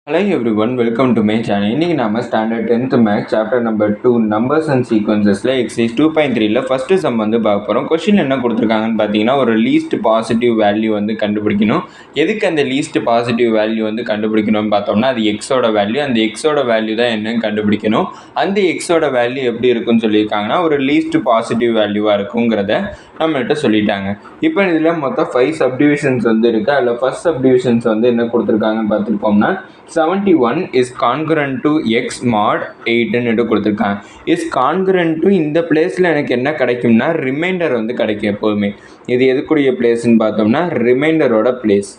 Hello everyone, welcome to my channel. இன்னைக்கு நாம standard 10th maths chapter number 2 numbers and சீக்வன்சஸ்ல exercise 2.3ல first sum வந்து பார்க்க போறோம். क्वेश्चन என்ன கொடுத்திருக்காங்கன்னு பாத்தீங்கன்னா ஒரு லீஸ்ட் பாசிட்டிவ் வேல்யூ வந்து கண்டுபிடிக்கணும். எதுக்கு அந்த லீஸ்ட் பாசிட்டிவ் வேல்யூ வந்து கண்டுபிடிக்கணும்னு பார்த்தோம்னா அது x ஓட வேல்யூ. அந்த x ஓட வேல்யூ தான் என்னன்னு கண்டுபிடிக்கணும். அந்த x ஓட வேல்யூ எப்படி இருக்குன்னு சொல்லியிருக்காங்கன்னா ஒரு லீஸ்ட் பாசிட்டிவ் வேல்யூவா இருக்குங்கிறத நம்மள்ட்ட சொல்லிட்டாங்க. இப்போ இதுல மொத்தம் 5 சப்டிவிஷன்ஸ் வந்து இருக்கு. அதுல ஃபர்ஸ்ட் சப்டிவிஷன்ஸ் வந்து என்ன கொடுத்திருக்காங்கன்னு பார்த்துருக்கோம்னா 71 is congruent to x mod 8 ன்னு கொடுத்துருக்காங்க. இஸ் கான்குரண்ட் டு இந்த பிளேஸில் எனக்கு என்ன கிடைக்கும்னா ரிமைண்டர் வந்து கிடைக்கும் எப்போதுமே. இது எதுக்குரிய பிளேஸ்ன்னு பார்த்தோம்னா ரிமைண்டரோட பிளேஸ்.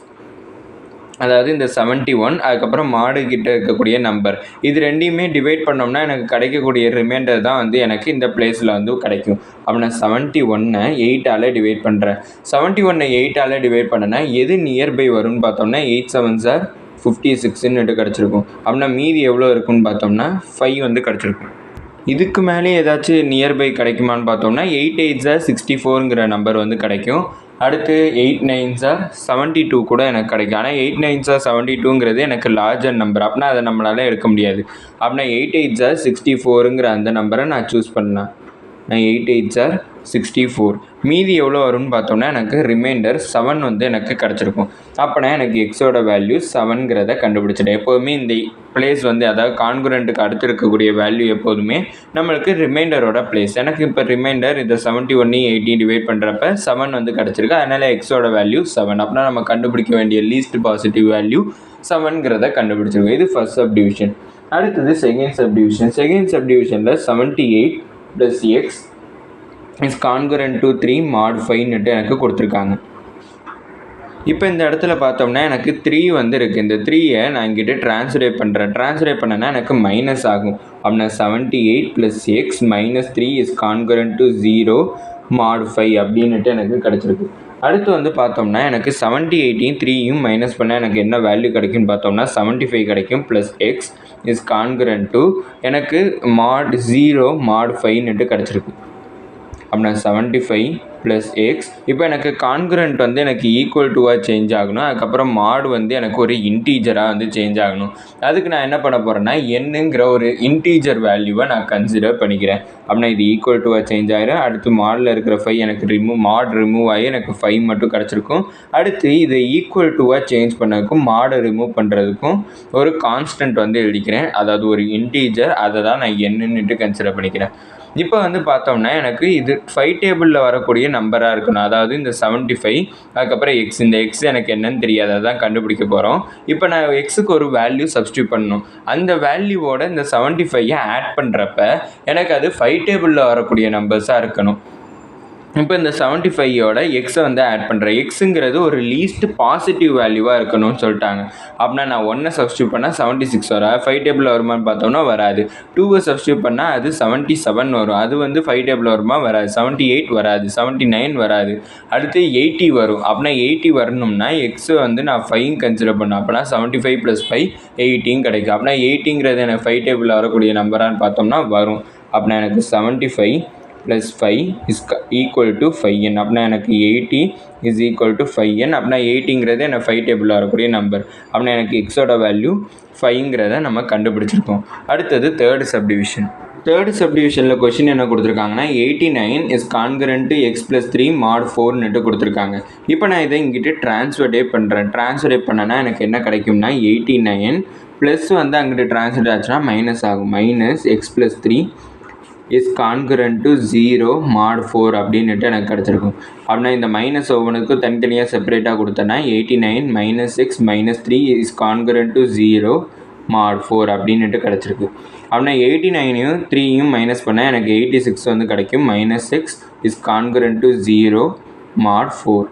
அதாவது இந்த 71 அதுக்கப்புறம் மாடு கிட்ட இருக்கக்கூடிய நம்பர் இது ரெண்டையுமே டிவைட் பண்ணோம்னா எனக்கு கிடைக்கக்கூடிய ரிமைண்டர் தான் வந்து எனக்கு இந்த பிளேஸில் வந்து கிடைக்கும். அப்போ நான் 71 8ஆல் டிவைட் பண்ணுறேன். 71 8ஆல் டிவைட் பண்ணேன்னா எது நியர்பை வரும்னு பார்த்தோம்னா 8 7s are 56ன்னு கிடச்சிருக்கும். அப்படின்னா மீதி எவ்வளோ இருக்குன்னு பார்த்தோம்னா 5 வந்து கிடச்சிருக்கும். இதுக்கு மேலே ஏதாச்சும் நியர்பை கிடைக்குமான்னு பார்த்தோம்னா 8 8s are 64ங்கிற நம்பர் வந்து கிடைக்கும். அடுத்து 8 9s are 72 கூட எனக்கு கிடைக்கும். ஆனால் 8 9s are 72ங்கிறது எனக்கு லார்ஜர் நம்பர். அப்படின்னா அதை நம்மளால் எடுக்க முடியாது. அப்படின்னா 8 8s are 64ங்கிற அந்த நம்பரை நான் சூஸ் பண்ணேன். நான் 8 8s are 64. மீதி எவ்வளோ வரும்னு பார்த்தோம்னா எனக்கு ரிமைண்டர் 7 வந்து எனக்கு கிடச்சிருக்கும். அப்போனா எனக்கு எக்ஸோட வேல்யூ 7ங்கிறத கண்டுபிடிச்சிட்டேன். எப்போதுமே இந்த பிளேஸ் வந்து அதாவது கான்குரண்ட்டுக்கு அடுத்து இருக்கக்கூடிய வேல்யூ எப்போதுமே நம்மளுக்கு ரிமைண்டரோட பிளேஸ். எனக்கு இப்போ ரிமைண்டர் இந்த 71 80 டிவைட் பண்ணுறப்ப 7 வந்து கிடச்சிருக்கு. அதனால் எக்ஸோட வேல்யூ 7. அப்படின்னா நம்ம கண்டுபிடிக்க வேண்டிய லீஸ்ட் பாசிட்டிவ் வேல்யூ 7ங்கிறத கண்டுபிடிச்சிருக்கோம். இது ஃபர்ஸ்ட் சப்டிவிஷன். அடுத்தது செகண்ட் சப்டிவிஷன். செகண்ட் சப்டிவிஷனில் 78 + x is congruent to 3 mod 5ன்னுட்டு எனக்கு கொடுத்துருக்காங்க. இப்போ இந்த இடத்துல பார்த்தோம்னா எனக்கு 3 வந்து இருக்குது. இந்த 3யை நான் இங்கிட்ட ட்ரான்ஸ்லேட் பண்ணுறேன். ட்ரான்ஸ்லேட் பண்ணேன்னா எனக்கு மைனஸ் ஆகும். அப்படின்னா 78 + x - 3 is congruent to 0 mod 5 அப்படின்னுட்டு எனக்கு கிடச்சிருக்கு. அடுத்து வந்து பார்த்தோம்னா எனக்கு 78யும் 3யும் மைனஸ் பண்ணால் எனக்கு என்ன வேல்யூ கிடைக்கும்னு பார்த்தோம்னா 75 கிடைக்கும். Plus X is congruent to எனக்கு mod 0 mod 5ன்னுட்டு கிடச்சிருக்கு. அப்படின்னா 75 + x. இப்போ எனக்கு கான்குரண்ட் வந்து எனக்கு ஈக்குவல் டுவாக சேஞ்ச் ஆகணும். அதுக்கப்புறம் மாடு வந்து எனக்கு ஒரு இன்டீஜராக வந்து சேஞ்ச் ஆகணும். அதுக்கு நான் என்ன பண்ண போகிறேன்னா என்னங்கிற ஒரு இன்டீஜர் வேல்யூவை நான் கன்சிடர் பண்ணிக்கிறேன். அப்படின்னா இது ஈக்குவல் டுவாக சேஞ்ச் ஆகிடும். அடுத்து மாடில் இருக்கிற 5 எனக்கு மாட் ரிமூவ் ஆகி எனக்கு 5 மட்டும் கிடச்சிருக்கும். அடுத்து இதை ஈக்குவல் டுவாக சேஞ்ச் பண்ணதுக்கும் மாடை ரிமூவ் பண்ணுறதுக்கும் ஒரு கான்ஸ்டன்ட் வந்து எழுதிக்கிறேன். அதாவது ஒரு இன்டீஜர், அதை தான் நான் என்னன்னுட்டு கன்சிடர் பண்ணிக்கிறேன். இப்போ வந்து பார்த்தோம்னா எனக்கு இது 5 டேபிளில் வரக்கூடிய நம்பராக இருக்கணும். அதாவது இந்த 75 அதுக்கப்புறம் எக்ஸ். இந்த எக்ஸ் எனக்கு என்னன்னு தெரியாது, அதான் கண்டுபிடிக்க போகிறோம். இப்போ நான் எக்ஸுக்கு ஒரு வேல்யூ சப்ஸ்டியூட் பண்ணணும். அந்த வேல்யூவோட இந்த 75ஐ ஆட் பண்ணுறப்ப எனக்கு அது 5 டேபிளில் வரக்கூடிய நம்பர்ஸாக இருக்கணும். இப்போ இந்த 75யோட எக்ஸை வந்து ஆட் பண்ணுறேன். எக்ஸுங்கிறது ஒரு லீஸ்ட் பாசிட்டிவ் வேல்யூவாக இருக்கணும்னு சொல்லிட்டாங்க. அப்படின்னா நான் 1 சப்ஸ்டியூட் பண்ணால் 76 வரும். 5 டேபிளில் வருமானு பார்த்தோம்னா வராது. 2 சப்ஸ்டியூட் பண்ணால் அது 77 வரும். அது வந்து 5 டேபிளில் வருமா வராது. 78 வராது. 79 வராது. அடுத்து 80 வரும். அப்படின்னா 80 வரணும்னா எக்ஸை வந்து நான் 5 கன்சிடர் பண்ணேன். அப்படின்னா 75 + 5 80 கிடைக்கும். அப்படின்னா 80ங்கிறது எனக்கு 5 டேபிளில் வரக்கூடிய நம்பரான்னு பார்த்தோம்னா வரும். அப்படின்னா எனக்கு 75 + 5 is equal to 5n. அப்படின்னா எனக்கு 80 is equal to 5n. அப்படின்னா 80ங்கிறது எனக்கு 5 டேபிளில் வரக்கூடிய நம்பர். அப்படின்னா எனக்கு எக்ஸோட வேல்யூ 5ங்கிறத நம்ம கண்டுபிடிச்சிருக்கோம். அடுத்தது தேர்ட் சப்டிவிஷன். தேர்ட் சப்டிவிஷனில் கொஷின் என்ன கொடுத்துருக்காங்கன்னா 89 is congruent to x + 3 mod 4ன்னுட்டு கொடுத்துருக்காங்க. இப்போ நான் இதை இங்கிட்ட ட்ரான்ஸ்ஃபர்டேட் பண்ணுறேன். ட்ரான்ஸ்ஃபர்டேட் பண்ணேன்னா எனக்கு என்ன கிடைக்கும்னா 89 ப்ளஸ் வந்து அங்கிட்ட ட்ரான்ஸ்ஃபர் ஆச்சுன்னா மைனஸ் ஆகும். - x + 3 is congruent to 0 mod 4 அப்படின்னுட்டு எனக்கு கிடச்சிருக்கும். அப்படின்னா இந்த மைனஸ் ஒவ்வொன்றுக்கும் தனித்தனியாக செப்பரேட்டாக கொடுத்தேன்னா 89 - x - 3 is congruent to 0 mod 4 அப்படின்னுட்டு கிடச்சிருக்கு. அப்படின்னா 89யும் 3யும் மைனஸ் பண்ணால் எனக்கு 86 வந்து கிடைக்கும். -6 இஸ் கான்குரண்ட் டு 0 mod 4.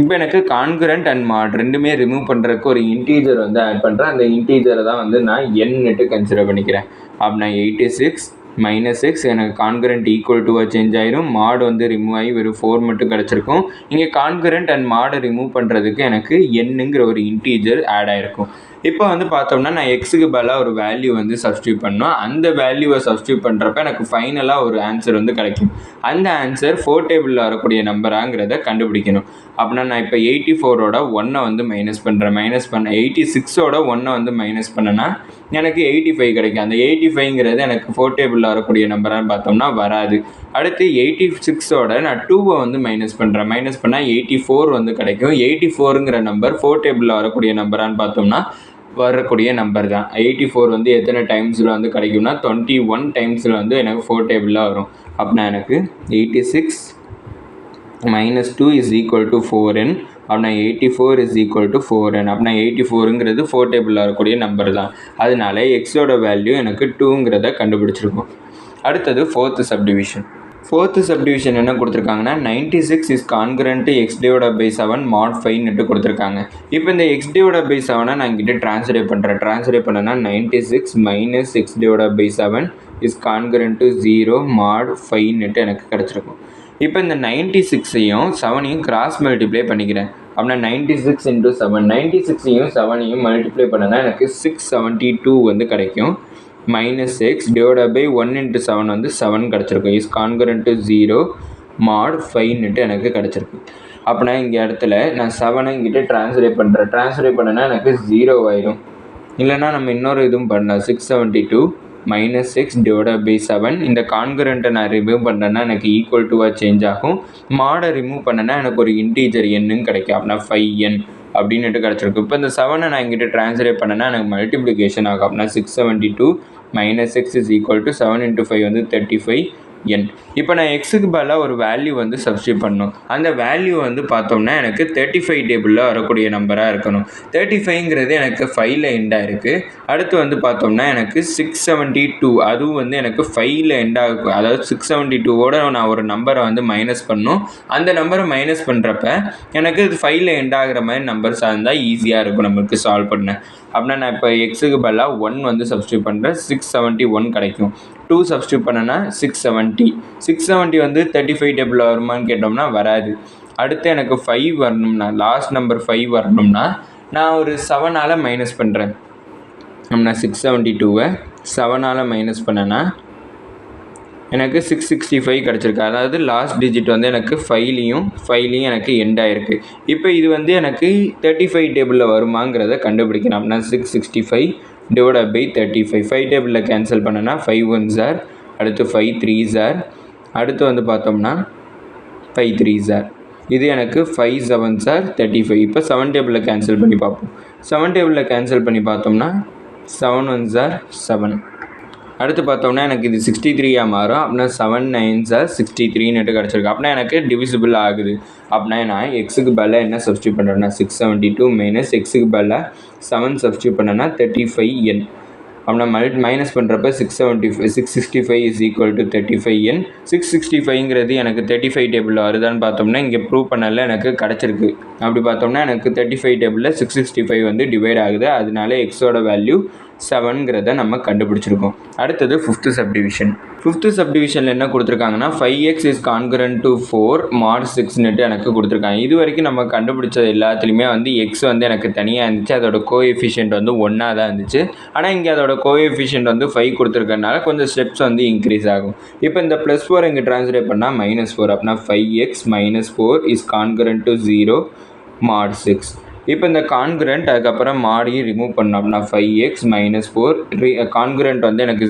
இப்போ எனக்கு கான்குரண்ட் அண்ட் மாட் ரெண்டுமே ரிமூவ் பண்ணுறதுக்கு ஒரு இன்டீஜர் வந்து ஆட் பண்ணுறேன். அந்த இன்டீஜரை தான் வந்து நான் என்னட்டு கன்சிடர் பண்ணிக்கிறேன். அப்படின்னா 86 - x எனக்கு கான்குரண்ட் ஈக்குவல் டுவாக சேஞ்ச் ஆயிரும். மாடு வந்து ரிமூவ் ஆகி வெறும் 4 மட்டும் கிடச்சிருக்கும். இங்கே கான்குரண்ட் அண்ட் மாடை ரிமூவ் பண்ணுறதுக்கு எனக்கு என்னங்கிற ஒரு இன்டீஜர் ஆட் ஆகிருக்கும். இப்போ வந்து பார்த்தோம்னா நான் எக்ஸுக்கு பதிலாக ஒரு வேல்யூ வந்து சப்ஸ்டியூட் பண்ணோம். அந்த வேல்யூவை சப்ஸ்டியூட் பண்ணுறப்ப எனக்கு ஃபைனலாக ஒரு ஆன்சர் வந்து கிடைக்கும். அந்த ஆன்சர் 4 டேபிளில் வரக்கூடிய நம்பராங்கிறத கண்டுபிடிக்கணும். அப்படின்னா நான் இப்போ 84ஓட 1 வந்து மைனஸ் பண்ணுறேன். மைனஸ் பண்ண 86ஓட 1 வந்து மைனஸ் பண்ணேன்னா எனக்கு 85 கிடைக்கும். அந்த 85ங்கிறது எனக்கு 4 டேபிளில் வரக்கூடிய நம்பரான்னு பார்த்தோம்னா வராது. அடுத்து 86ஓட நான் 2வை வந்து மைனஸ் பண்ணுறேன். மைனஸ் பண்ணால் 84 வந்து கிடைக்கும். 84ங்கிற நம்பர் 4 டேபிளில் வரக்கூடிய நம்பரான்னு பார்த்தோம்னா வரக்கூடிய நம்பர் தான். 84 வந்து எத்தனை டைம்ஸில் வந்து கிடைக்கும்னா 21 டைம்ஸில் வந்து எனக்கு 4 டேபிளில் வரும். அப்படின்னா எனக்கு 86 minus 2 is equal to 4n. அப்படின்னா 84 is equal to 4n. அப்படின்னா 84ங்கிறது 4 டேபிளில் வரக்கூடிய நம்பர் தான். அதனால எக்ஸோட வேல்யூ எனக்கு 2ங்கிறத கண்டுபிடிச்சிருக்கும். அடுத்தது ஃபோர்த்து சப்டிவிஷன். ஃபோர்த்து சப்டிவிஷன் என்ன கொடுத்துருக்காங்கன்னா 96 is congruent to x divided by 7 mod 5 கொடுத்துருக்காங்க. இப்போ இந்த x divided by 7 நான் இங்கிட்ட ட்ரான்ஸ்லேட் பண்ணுறேன். ட்ரான்ஸ்லேட் பண்ணேன்னா 96 minus x divided by 7 is congruent to 0 mod 5 எனக்கு கிடச்சிருக்கும். இப்போ இந்த 96ஐயும் 7ஐயும் கிராஸ் மல்டிப்ளை பண்ணிக்கிறேன். அப்படின்னா 96 into 7, 96ஐயும் 7ஐயும் மல்டிப்ளை பண்ணனா எனக்கு 672 வந்து கிடைக்கும். Minus x divided by 1 into 7 வந்து 7 கிடச்சிருக்கும். இஸ் கான்கரண்ட் டு 0 mod 5 எனக்கு கிடச்சிருக்கு. அப்படின்னா இங்கே இடத்துல நான் 7ஐ இங்கிட்ட ட்ரான்ஸ்லேட் பண்ணுறேன். ட்ரான்ஸ்லேட் பண்ணனா எனக்கு 0 ஆயிடும். இல்லைனா நம்ம இன்னொரு இதுவும் பண்ணலாம். 672 மைனஸ் எக்ஸ் டிவைடட் பை 7. இந்த கான்கரண்ட்டை நான் ரிமூவ் பண்ணேன்னா எனக்கு ஈக்குவல் டுவாக சேஞ்ச் ஆகும். மாடை ரிமூவ் பண்ணேன்னா எனக்கு ஒரு இன்டீஜர் எண்ணுன்னு கிடைக்கும். அப்படின்னா 5n அப்படின்ட்டு கிடச்சிருக்கு. இப்போ இந்த 7ஐ நான் இங்கிட்ட ட்ரான்ஸ்லேட் பண்ணேன்னா எனக்கு மல்டிப்ளிகேஷன் ஆகும். அப்படின்னா 672 minus X is equal to 7 into 5 வந்து 35n. இப்போ நான் எக்ஸுக்கு பதிலாக ஒரு வேல்யூ வந்து சப்ஸ்டியூட் பண்ணணும். அந்த வேல்யூ வந்து பார்த்தோம்னா எனக்கு 35 டேபிளில் வரக்கூடிய நம்பராக இருக்கணும். 35ங்கிறது எனக்கு 5ல் எண்டாக இருக்குது. அடுத்து வந்து பார்த்தோம்னா எனக்கு 672 அதுவும் வந்து எனக்கு 5ல் எண்டாக இருக்கும். அதாவது 672ஓட நான் ஒரு நம்பரை வந்து மைனஸ் பண்ணணும். அந்த நம்பரை மைனஸ் பண்ணுறப்ப எனக்கு 5ல் எண்டாகிற மாதிரி நம்பர்ஸாக இருந்தால் ஈஸியாக இருக்கும் நமக்கு சால்வ் பண்ண. அப்படின்னா நான் இப்போ எக்ஸுக்கு பதிலாக 1 வந்து சப்ஸ்டியூட் பண்ணுறேன். 671 கிடைக்கும். 2 சப்ஸ்டியூட் பண்ணனா 670 வந்து 35 டேபிளில் வருமானு கேட்டோம்னா வராது. அடுத்து எனக்கு 5 வரணும்னா லாஸ்ட் நம்பர் 5 வரணும்னா நான் ஒரு 7ஆல் மைனஸ் பண்ணுறேன். அப்படின்னா 672வை 7ஆல் மைனஸ் பண்ணேன்னா எனக்கு 665 கிடச்சிருக்கு. அதாவது லாஸ்ட் டிஜிட் வந்து எனக்கு 5லையும் எனக்கு எண்ட் ஆகிருக்கு. இப்போ இது வந்து எனக்கு 35 டேபிளில் வருமாங்கிறத கண்டுபிடிக்கணும். அப்படின்னா 665 டிவைடட் பை 35. 5 டேபிளில் கேன்சல் பண்ணனா 5 1s are, அடுத்து 5 3s are, அடுத்து வந்து பார்த்தோம்னா 5 3s are. இது எனக்கு 5 7s are 35. இப்போ 7 டேபிளில் கேன்சல் பண்ணி பார்ப்போம். 7 டேபிளில் கேன்சல் பண்ணி பார்த்தோம்னா 7 1s are 7. அடுத்து பார்த்தோம்னா எனக்கு இது 63ஆக மாறும். அப்படின்னா 7 9s are 63 கிடச்சிருக்கு. அப்படின்னா எனக்கு டிவிசிபிள் ஆகுது. அப்படின்னா நான் எக்ஸுக்கு பதிலாக என்ன சப்ஸ்டியூட் பண்ணுறேன்னா 672 மைனஸ் எக்ஸுக்கு பதிலாக 7 சப்ஸ்டியூட் பண்ணேன்னா 35n. அப்படின்னா மைனஸ் பண்ணுறப்ப 665 இஸ் ஈக்குவல் டு 35n. 665ங்கிறது எனக்கு 35 டேபிளில் வருதான்னு பார்த்தோம்னா இங்கே ப்ரூவ் பண்ணல எனக்கு கிடச்சிருக்கு. அப்படி பார்த்தோம்னா எனக்கு 35 டேபிளில் 665 வந்து டிவைட் ஆகுது. அதனால எக்ஸோட வேல்யூ 7ங்கிறத நம்ம கண்டுபிடிச்சிருக்கோம். அடுத்தது ஃபிஃப்த்து சப்டிவிஷன். ஃபிஃப்த்து சப்டிவிஷனில் என்ன கொடுத்துருக்காங்கன்னா 5x is concurrent to 4 mod 6 எனக்கு கொடுத்துருக்காங்க. இது வரைக்கும் நம்ம கண்டுபிடிச்சது எல்லாத்துலேயுமே வந்து எக்ஸ் வந்து எனக்கு தனியாக இருந்துச்சு. அதோட கோஎஃபிஷியன்ட் வந்து 1ஆக தான் இருந்துச்சு. ஆனால் இங்கே அதோட கோஎஃபிஷியன்ட் வந்து 5 கொடுத்துருக்கனால கொஞ்சம் ஸ்டெப்ஸ் வந்து இன்க்ரீஸ் ஆகும். இப்போ இந்த +4 இங்கே ட்ரான்ஸ்லேட் பண்ணால் -4. அப்படின்னா 5x - 4 is concurrent to 0 mod 6. இப்போ இந்த கான்கரண்ட் அதுக்கப்புறம் மாடியும் ரிமூவ் பண்ணோம். அப்படின்னா 5x - 4 கான்கரண்ட் வந்து எனக்கு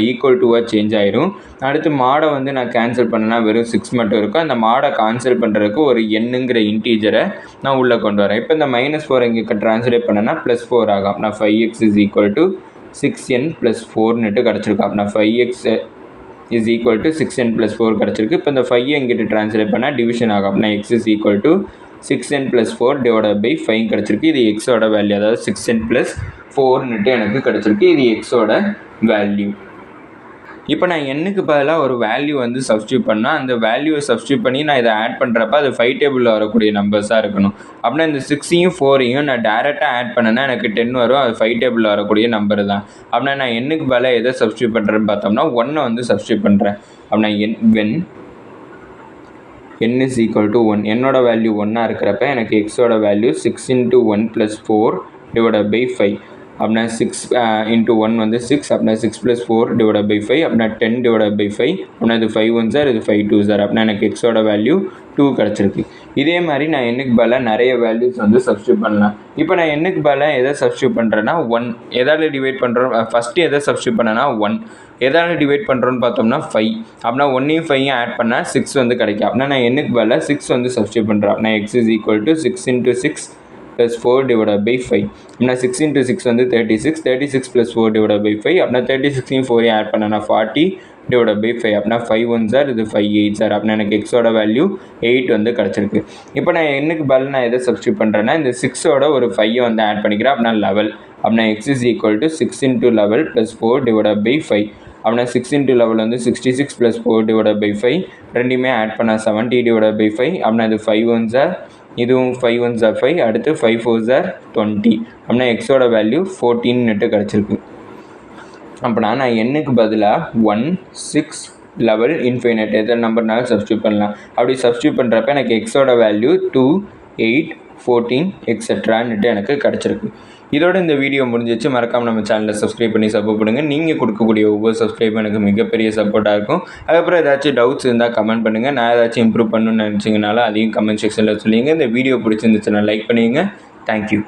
ஈக்குவல் டுவாக சேஞ்ச் ஆயிரும். அடுத்து மாடை வந்து நான் கேன்சல் பண்ணேன்னா வெறும் 6 மட்டும் இருக்கும். அந்த மாடை கேன்சல் பண்ணுறதுக்கு ஒரு எண்ணுங்கிற இன்டீஜரை நான் உள்ளே கொண்டு வரேன். இப்போ இந்த -4 இங்கே ட்ரான்ஸ்லேட் பண்ணேன்னா +4 ஆகும். அப்படின்னா 5x is equal to 6n + 4 கிடச்சிருக்கு. அப்படின்னா 5x is equal to 6n + 4 கிடச்சிருக்கு. இப்போ இந்த 5 இங்கிட்ட ட்ரான்ஸ்லேட் பண்ணால் டிவிஷன் ஆகும். அப்படின்னா x is equal to 6n + 4 divided by 5 கிடச்சிருக்கு. இது எக்ஸோட வேல்யூ. அதாவது 6n + 4 எனக்கு கிடச்சிருக்கு. இது எக்ஸோட வேல்யூ. இப்போ நான் எண்ணுக்கு பதிலாக ஒரு வேல்யூ வந்து சப்ஸ்டியூட் பண்ணால் அந்த வேல்யூவை சப்ஸ்டியூட் பண்ணி நான் இதை ஆட் பண்ணுறப்ப அது 5 டேபிளில் வரக்கூடிய நம்பர்ஸாக இருக்கணும். அப்படின்னா இந்த 6ஐயும் 4ஐயும் நான் டேரெக்டாக ஆட் பண்ணேன்னா எனக்கு 10 வரும். அது 5 டேபிளில் வரக்கூடிய நம்பர் தான். அப்படின்னா நான் எண்ணுக்கு பதிலாக எதை சப்ஸ்டியூட் பண்ணுறேன்னு பார்த்தோம்னா 1 வந்து சப்ஸ்டியூட் பண்ணுறேன். அப்படின்னா n is equal to 1. என்னோட வேல்யூ 1ஆக இருக்கிறப்ப எனக்கு எக்ஸோட வேல்யூ 6 × 1 + 4 டிவைடட் பை 5. அப்படின்னா 6 இன்ட்டு 1 வந்து 6 அப்படின்னா 6 + 4 டிவைட் பை 5 அப்படின்னா 10 டிவைட் பை 5 அப்படின்னா இது 5 1 சார் இது 5 2 சார் அப்படின்னா எனக்கு எக்ஸோட வேல்யூ 2 கிடச்சிருக்கு. இதே மாதிரி நான் எண்ணுக்கு பதிலாக நிறைய வேல்யூஸ் வந்து சப்ஸ்டியூட் பண்ணலாம். இப்போ நான் எண்ணுக்கு பதிலாக எதை சப்ஸ்டியூட் பண்ணுறேன்னா 1 எதால் டிவைட் பண்ணுறோம், ஃபஸ்ட்டு எதை சப்ஸ்டியூட் பண்ணேன்னா 1 எதால் டிவைட் பண்ணுறோன்னு பார்த்தோம்னா 5 அப்படின்னா 1ஐயும் 5ஐயும் ஆட் பண்ணால் 6 வந்து கிடைக்கும். அப்படின்னா நான் எண்ணுக்கு பதிலாக 6 வந்து சப்ஸ்டியூட் பண்ணுறேன். அப்படின்னா x = 6 × 6 + 4 டிவைட் பை 5 அப்படின்னா 6 × 6 வந்து 36 36 + 4 டிவைட் பை 5 அப்படின்னா 36ஐயும் 4ஐயும் ஆட் பண்ணனா 40 டிவைட் பை 5 அப்படின்னா 5 1 சார் இது 5 8 சார் அப்படின்னா எனக்கு எக்ஸோட வேல்யூ 8 வந்து கிடச்சிருக்கு. இப்போ நான் எண்ணுக்கு பதில் நான் எதை சப்ஸ்டியூட் பண்ணுறேன்னா இந்த 6ஓட ஒரு 5ஐ வந்து ஆட் பண்ணிக்கிறேன். அப்படின்னா 11 அப்படின்னா x = 6 × 11 + 4 டிவைட் பை 5 அப்படின்னா 6 × 11 வந்து 66 + 4 டிவைட் பை 5 ரெண்டுமே ஆட் பண்ணால் 70 டிவைட் பை 5 அப்படின்னா இது 5 1 சார் இதுவும் 5 1 சார் 5 அடுத்து 5 4 சார் 20 அப்படின்னா எக்ஸோட வேல்யூ 14 கிடச்சிருக்கு. அப்படின்னா நான் எண்ணுக்கு பதிலாக 1 6 11 இன்ஃபைனைட் எத்தனை நம்பர்னாலும் சப்ஸ்டியூட் பண்ணலாம். அப்படி சப்ஸ்டியூட் பண்ணுறப்ப எனக்கு எக்ஸோட வேல்யூ 2 8 14 எக்ஸெட்ரான்னுட்டு எனக்கு கிடச்சிருக்கு. இதோட இந்த வீடியோ முடிஞ்சிச்சு. மறக்காமல் நம்ம சேனலை சப்ஸ்கிரைப் பண்ணி சப்போர்ட் பண்ணுங்கள். நீங்கள் கொடுக்கக்கூடிய ஒவ்வொரு சப்ஸ்கிரைப் எனக்கு மிகப்பெரிய சப்போர்ட்டாக இருக்கும். அதுக்கப்புறம் ஏதாச்சும் டவுட்ஸ் இருந்தால் கமெண்ட் பண்ணுங்கள். நான் ஏதாச்சும் இம்ப்ரூவ் பண்ணணும்னு நினச்சிங்கனாலும் அதையும் கமெண்ட் செக்ஷனில் சொல்லிங்க. இந்த வீடியோ பிடிச்சிருந்துச்சுன்னா லைக் பண்ணுங்கள். தேங்க்யூ.